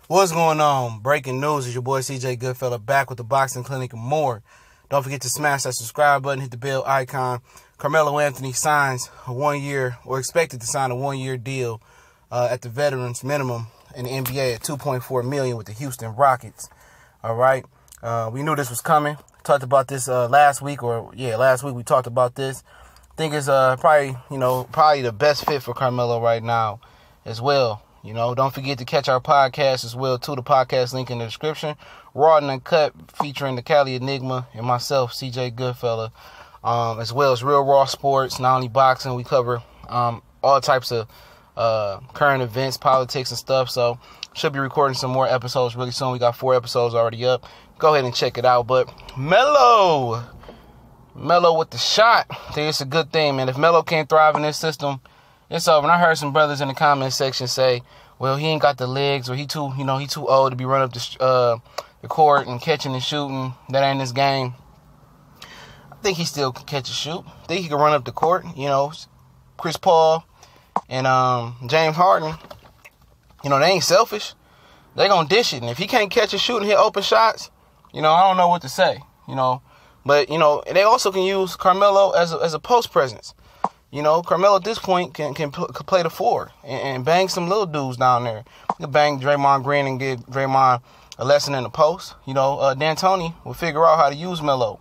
What's going on? Breaking news is your boy CJ Goodfella back with the Boxing Clinic and more. Don't forget to smash that subscribe button, hit the bell icon. Carmelo Anthony signs a 1 year, or expected to sign a 1 year deal at the veterans minimum in the NBA at $2.4 million with the Houston Rockets. All right. We knew this was coming. Talked about this last week we talked about this. I think it's probably the best fit for Carmelo right now as well. Don't forget to catch our podcast as well, too. The podcast link in the description. Raw and Uncut, featuring the Cali Enigma and myself, CJ Goodfella, as well as Real Raw Sports, not only boxing. We cover all types of current events, politics, and stuff. So, should be recording some more episodes really soon. We got 4 episodes already up. Go ahead and check it out. But Melo with the shot, I think it's a good thing, man. If Melo can't thrive in this system, it's over. And I heard some brothers in the comment section say, well, he ain't got the legs, or he too old to be running up the court and catching and shooting. That ain't his game. I think he still can catch and shoot. I think he can run up the court. Chris Paul and James Harden, they ain't selfish. They gonna dish it. And if he can't catch and shoot and hit open shots, I don't know what to say. But they also can use Carmelo as a post presence. Carmelo at this point can play the 4 and bang some little dudes down there. He can bang Draymond Green and give Draymond a lesson in the post. D'Antoni will figure out how to use Melo.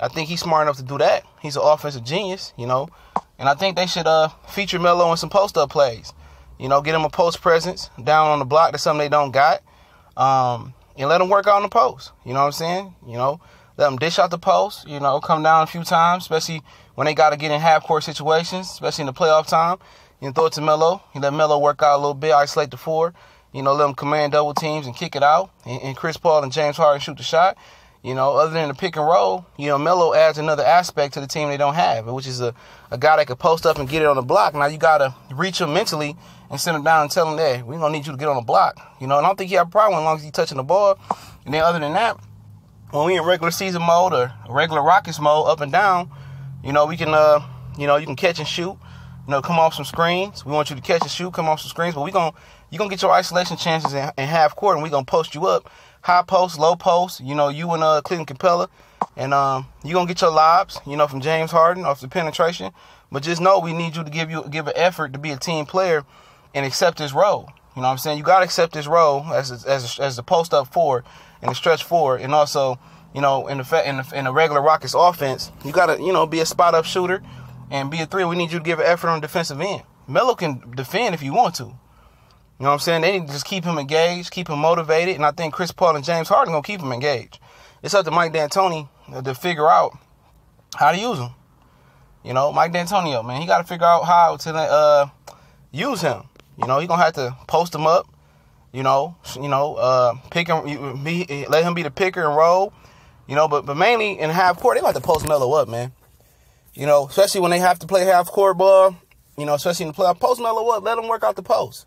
I think he's smart enough to do that. He's an offensive genius, and I think they should feature Melo in some post-up plays. Get him a post presence down on the block. That's something they don't got. And let him work out in the post. You know what I'm saying? Let them dish out the post, come down a few times, especially when they got to get in half-court situations, especially in the playoff time. Throw it to Melo. You let Melo work out a little bit, isolate the 4. Let them command double teams and kick it out. And Chris Paul and James Harden shoot the shot. Other than the pick and roll, Melo adds another aspect to the team they don't have, which is a guy that could post up and get it on the block. Now you got to reach him mentally and sit him down and tell him, hey, we're going to need you to get on the block. And I don't think he have a problem as long as he's touching the ball. And then other than that, when we in regular season mode or regular Rockets mode, up and down, we can, you can catch and shoot, come off some screens. We want you to catch and shoot, come off some screens, but you're going to get your isolation chances in half court, and we're going to post you up, high post, low post, you and Clinton Capella, and you're going to get your lobs, from James Harden off the penetration, but just know we need you to give an effort to be a team player and accept this role. You know what I'm saying? You got to accept this role as a post up 4 and a stretch 4, and also, in the regular Rockets offense, you got to, be a spot up shooter and be a 3. We need you to give an effort on the defensive end. Melo can defend if you want to. You know what I'm saying? They need to just keep him engaged, keep him motivated, and I think Chris Paul and James Harden going to keep him engaged. It's up to Mike D'Antoni to figure out how to use him. Mike D'Antonio, man, he got to figure out how to use him. He going to have to post him up, pick him, let him be the picker and roll, but mainly in half court, they like to post Melo up, man. Especially when they have to play half court ball, especially in the playoff, post Melo up, let him work out the post.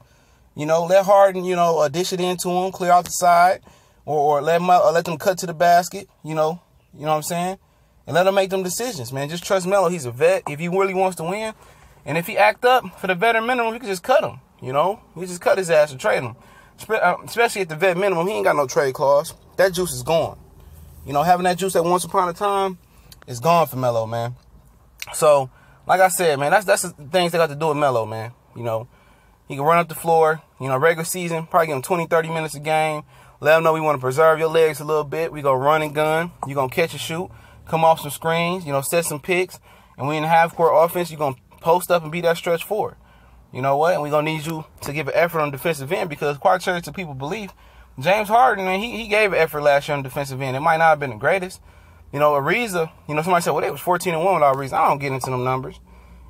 Let Harden, dish it into him, clear out the side, or let them cut to the basket, you know what I'm saying? And let them make them decisions, man. Just trust Melo. He's a vet. If he really wants to win, and if he act up for the veteran minimum, you can just cut him, You just cut his ass and trade him. Especially at the vet minimum, he ain't got no trade clause. That juice is gone. Having that juice at once upon a time is gone for Melo, man. So, like I said, man, that's the things they got to do with Melo, man. He can run up the floor, regular season, probably give him 20, 30 minutes a game. Let him know we want to preserve your legs a little bit. We go run and gun. You're going to catch and shoot, come off some screens, set some picks. And we in the half-court offense, you're going to post up and be that stretch 4. You know what? And we're going to need you to give an effort on the defensive end because, quite contrary to people's belief, James Harden, man, he gave an effort last year on the defensive end. It might not have been the greatest. Ariza, somebody said, well, they was 14-1 without Ariza. I don't get into them numbers.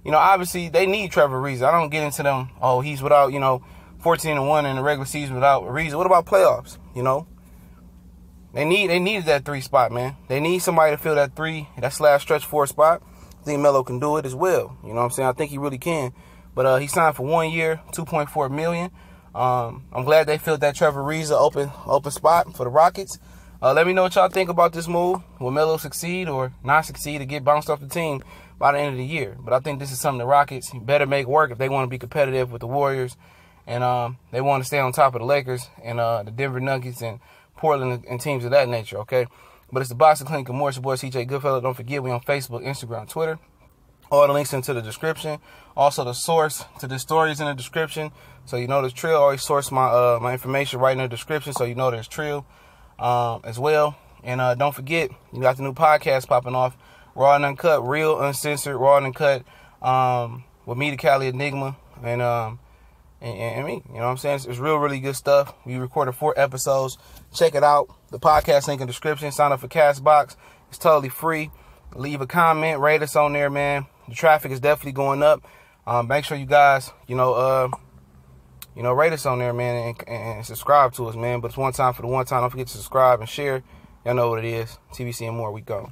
Obviously, they need Trevor Ariza. I don't get into them, he's without, 14-1 in the regular season without Ariza. What about playoffs? They needed that 3 spot, man. They need somebody to fill that 3, that slash stretch 4 spot. I think Melo can do it as well. You know what I'm saying? I think he really can. But he signed for 1 year, $2.4 million. I'm glad they filled that Trevor Ariza open spot for the Rockets. Let me know what y'all think about this move. Will Melo succeed or not succeed to get bounced off the team by the end of the year? But I think this is something the Rockets better make work if they want to be competitive with the Warriors and they want to stay on top of the Lakers and the Denver Nuggets and Portland and teams of that nature, okay? But it's the Boxing Clinic and more. It's your boy CJ Goodfellow. Don't forget, we on Facebook, Instagram, Twitter. All the links into the description. Also, the source to this story is in the description. So you know there's Trill. I always source my information right in the description, so you know there's Trill as well. And don't forget, you got the new podcast popping off, Raw and Uncut, real uncensored, Raw and Uncut, with me, the Cali Enigma, and me. You know what I'm saying? It's real, really good stuff. We recorded 4 episodes. Check it out. The podcast link in the description. Sign up for Castbox. It's totally free. Leave a comment. Rate us on there, man. The traffic is definitely going up. Make sure you guys, rate us on there, man, and subscribe to us, man. But it's one time for the one time. Don't forget to subscribe and share. Y'all know what it is. TBC and more. We go.